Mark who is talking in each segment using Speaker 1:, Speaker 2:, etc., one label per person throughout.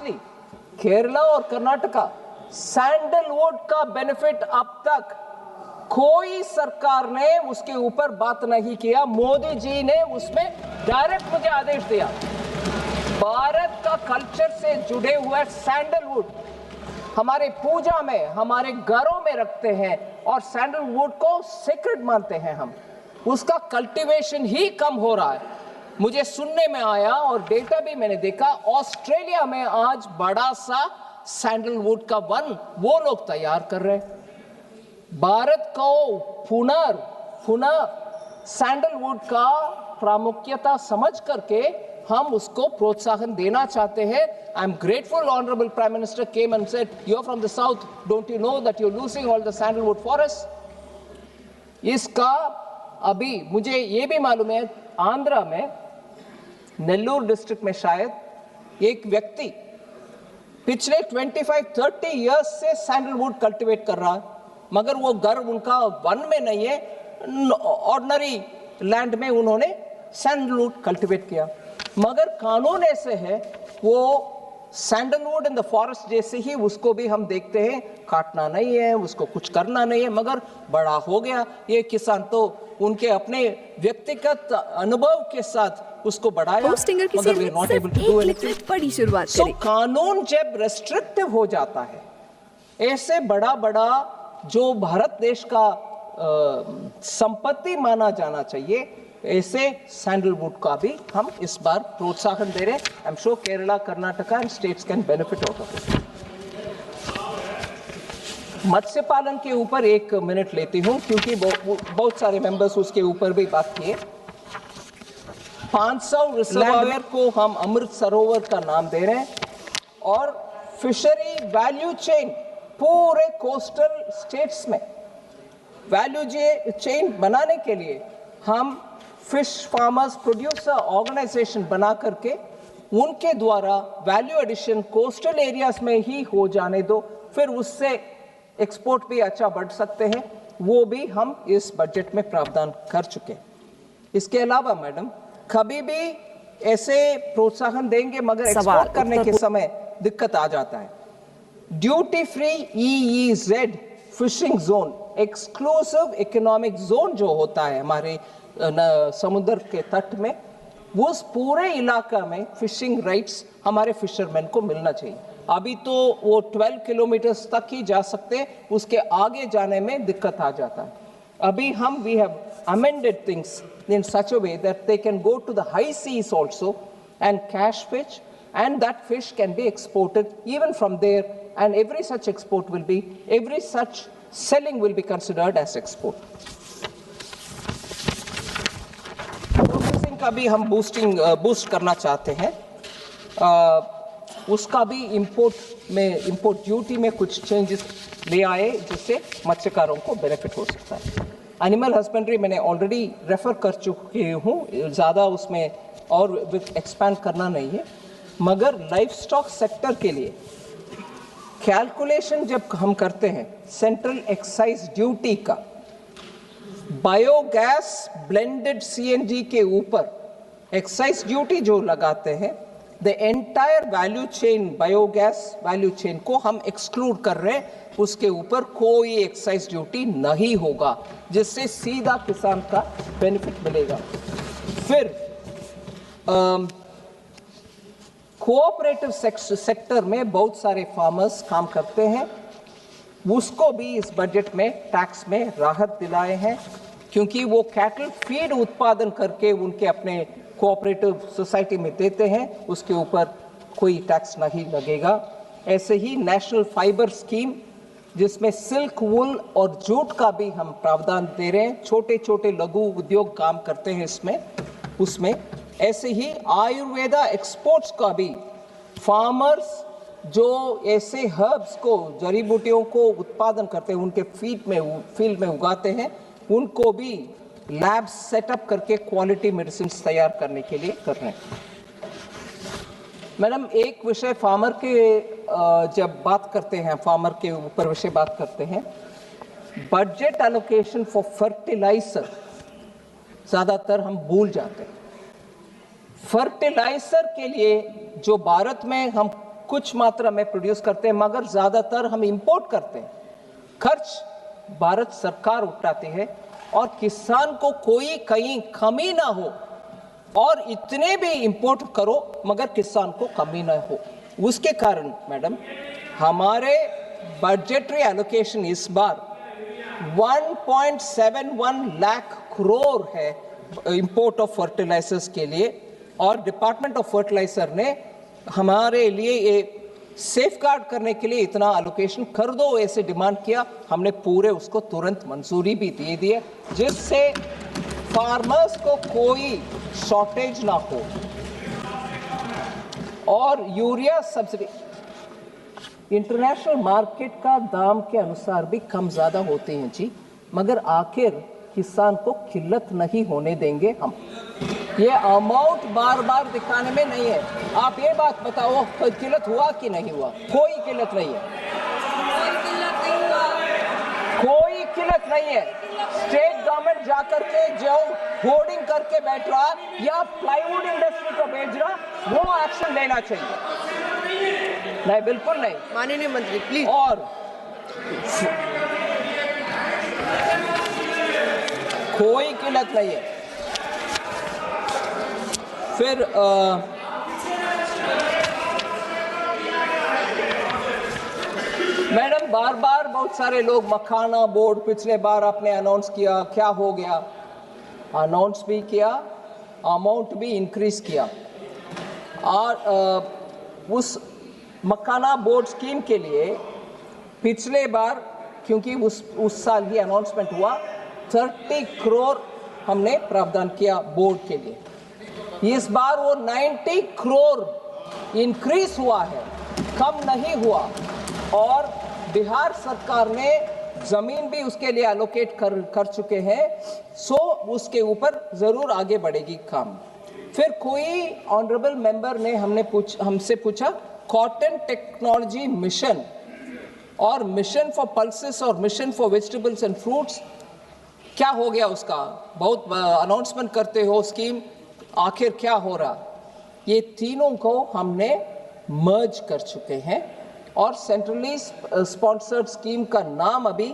Speaker 1: Lastly, Kerala और Karnataka, sandalwood का benefit अब तक कोई सरकार ने उसके ऊपर बात नहीं किया। मोदी जी ने उसमें डायरेक्ट मुझे आदेश दिया। भारत का कल्चर से जुड़े हुए सैंडलवुड हमारे पूजा में, हमारे घरों में रखते हैं और सैंडलवुड को सीक्रेट मानते हैं हम। उसका कल्टीवेशन ही कम हो रहा है। मुझे सुनने में आया और डेटा भी मैंने देखा, ऑस्ट्रेलिया में आज बड़ा सा सैंडलवुड का वन वो लोग तैयार कर रहे हैं। भारत को पुनः सैंडलवुड का प्रामुख्यता समझ करके हम उसको प्रोत्साहन देना चाहते हैं। I am grateful honourable prime minister came and said, you are from the south, don't you know that you are losing all the sandalwood forest. इसका अभी मुझे ये भी मालूम है, आंध्रा में नेल्लूर डिस्ट्रिक्ट में शायद एक व्यक्ति पिछले 25-30 इयर्स से सैंडलवुड कल्टीवेट कर रहा है, मगर वो घर उनका वन में नहीं है, ऑर्डिनरी लैंड में उन्होंने सैंडलवुड कल्टीवेट किया। मगर कानून ऐसे है, वो सैंडलवुड इन द फॉरेस्ट जैसे ही उसको भी हम देखते हैं, काटना नहीं है, उसको कुछ करना नहीं है, मगर बड़ा हो गया ये किसान तो उनके अपने व्यक्तिगत अनुभव के साथ उसको बढ़ाया, मगर we are not able to do anything.
Speaker 2: बड़ी शुरुआत
Speaker 1: सो
Speaker 2: करें।
Speaker 1: कानून जब रेस्ट्रिक्टिव हो जाता है, ऐसे बड़ा जो भारत देश का संपत्ति माना जाना चाहिए, ऐसे सैंडलवुड का भी हम इस बार प्रोत्साहन दे रहे हैं। I am sure Kerala, Karnataka and states can benefit out of it. मत्स्य पालन के ऊपर 1 मिनट लेती हूं क्योंकि बहुत सारे मेंबर्स उसके ऊपर भी बात किए। 500 रिजर्वायर को हम अमृत सरोवर का नाम दे रहे हैं और फिशरी वैल्यू चेन पूरे कोस्टल स्टेट्स में वैल्यू चेन बनाने के लिए हम फिश फार्मर्स प्रोड्यूसर ऑर्गेनाइजेशन बना करके उनके द्वारा वैल्यू एडिशन कोस्टल एरियाज में ही हो जाने दो, फिर उससे एक्सपोर्ट भी अच्छा बढ़ सकते हैं। वो भी हम इस बजट में प्रावधान कर चुके हैं। इसके अलावा मैडम, कभी भी ऐसे प्रोत्साहन देंगे मगर एक्सपोर्ट करने के समय दिक्कत आ जाता है। Duty free EEZ fishing zone, exclusive economic zone जो होता है हमारे समुद्र के तट में, उस पूरे इलाका में फिशिंग राइट्स हमारे फिशरमैन को मिलना चाहिए। अभी तो वो 12 किलोमीटर तक ही जा सकते हैं, उसके आगे जाने में दिक्कत आ जाता है। अभी हम we have amended things in such a way that they can go to the high seas also and catch fish, and that fish can be exported even from there, and every such selling will be considered as export. Processing का भी हम boost करना चाहते हैं। उसका भी import duty में कुछ चेंजेस ले आए जिससे मत्स्यकारों को बेनिफिट हो सकता है। एनिमल हस्बेंड्री मैंने ऑलरेडी रेफर कर चुकी हूँ, ज़्यादा उसमें और एक्सपैंड करना नहीं है, मगर लाइफ स्टॉक सेक्टर के लिए कैलकुलेशन जब हम करते हैं सेंट्रल एक्साइज ड्यूटी का, बायोगैस ब्लेंडेड CNG के ऊपर एक्साइज ड्यूटी जो लगाते हैं, the entire value chain, biogas value chain को हम एक्सक्लूड कर रहे हैं, उसके ऊपर कोई एक्साइज ड्यूटी नहीं होगा, जिससे सीधा किसान का बेनिफिट मिलेगा। फिर कोऑपरेटिव सेक्टर में बहुत सारे फार्मर्स काम करते हैं, उसको भी इस बजट में टैक्स में राहत दिलाए हैं, क्योंकि वो कैटल फीड उत्पादन करके उनके अपने कोऑपरेटिव सोसाइटी में देते हैं, उसके ऊपर कोई टैक्स नहीं लगेगा। ऐसे ही नेशनल फाइबर स्कीम, जिसमें सिल्क, वूल और जूट का भी हम प्रावधान दे रहे हैं, छोटे छोटे लघु उद्योग काम करते हैं उसमें। ऐसे ही आयुर्वेदा एक्सपोर्ट्स का भी फार्मर्स जो ऐसे हर्ब्स को, जड़ी बूटियों को उत्पादन करते हैं, उनके फील्ड में उगाते हैं, उनको भी लैब सेटअप करके क्वालिटी मेडिसिन तैयार करने के लिए कर रहे हैं। मैडम, एक विषय फार्मर के जब बात करते हैं, फार्मर के ऊपर विषय बात करते हैं, बजट एलोकेशन फॉर फर्टिलाइजर ज़्यादातर हम भूल जाते हैं। फर्टिलाइजर के लिए जो भारत में हम कुछ मात्रा में प्रोड्यूस करते हैं, मगर ज़्यादातर हम इंपोर्ट करते हैं। खर्च भारत सरकार उठाती है और किसान को कोई कहीं कमी ना हो, और इतने भी इंपोर्ट करो मगर किसान को कमी ना हो। उसके कारण मैडम हमारे बजटरी एलोकेशन इस बार 1.71 लाख करोड़ है इंपोर्ट ऑफ फर्टिलाइजर्स के लिए, और डिपार्टमेंट ऑफ फर्टिलाइजर ने हमारे लिए ये सेफगार्ड करने के लिए इतना एलोकेशन कर दो ऐसे डिमांड किया। हमने पूरे उसको तुरंत मंजूरी भी दे दी है, जिससे फार्मर्स को कोई शॉर्टेज ना हो। और यूरिया सब्सिडी इंटरनेशनल मार्केट का दाम के अनुसार भी कम ज़्यादा होते हैं जी, मगर आखिर किसान को किल्लत नहीं होने देंगे हम। ये अमाउंट बार बार दिखाने में नहीं है। आप ये बात बताओ, किल्लत हुआ कि नहीं हुआ? कोई किल्लत नहीं है, कोई किल्लत नहीं है। स्टेट गवर्नमेंट जाकर के जो होर्डिंग करके बैठ रहा या प्लाईवुड इंडस्ट्री को भेज रहा, वो एक्शन लेना चाहिए। नहीं, बिल्कुल नहीं।
Speaker 2: माननीय मंत्री प्लीज।
Speaker 1: और कोई किल्लत नहीं है। फिर मैडम बार बार बहुत सारे लोग मखाना बोर्ड पिछले बार आपने अनाउंस किया, क्या हो गया? अनाउंस भी किया, अमाउंट भी इंक्रीज किया, और उस मखाना बोर्ड स्कीम के लिए पिछले बार, क्योंकि उस साल ही अनाउंसमेंट हुआ, 30 करोड़ हमने प्रावधान किया बोर्ड के लिए। इस बार वो 90 करोड़ इंक्रीज हुआ है, कम नहीं हुआ। और बिहार सरकार ने जमीन भी उसके लिए एलोकेट कर चुके हैं, सो उसके ऊपर जरूर आगे बढ़ेगी काम। फिर कोई ऑनरेबल मेंबर ने हमसे पूछा कॉटन टेक्नोलॉजी मिशन और मिशन फॉर पल्सेस और mission for vegetables and fruits, क्या हो गया उसका? बहुत अनाउंसमेंट करते हो स्कीम, आखिर क्या हो रहा? ये तीनों को हमने मर्ज कर चुके हैं, और सेंट्रली स्पॉन्सर्ड स्कीम का नाम अभी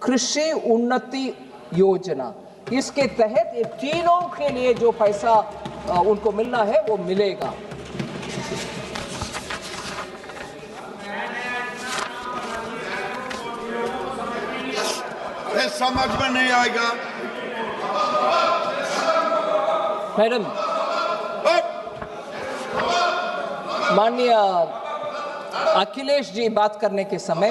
Speaker 1: कृषि उन्नति योजना। इसके तहत ये तीनों के लिए जो पैसा उनको मिलना है वो मिलेगा।
Speaker 3: समझ में नहीं आएगा
Speaker 1: मैडम। माननीय अखिलेश जी बात करने के समय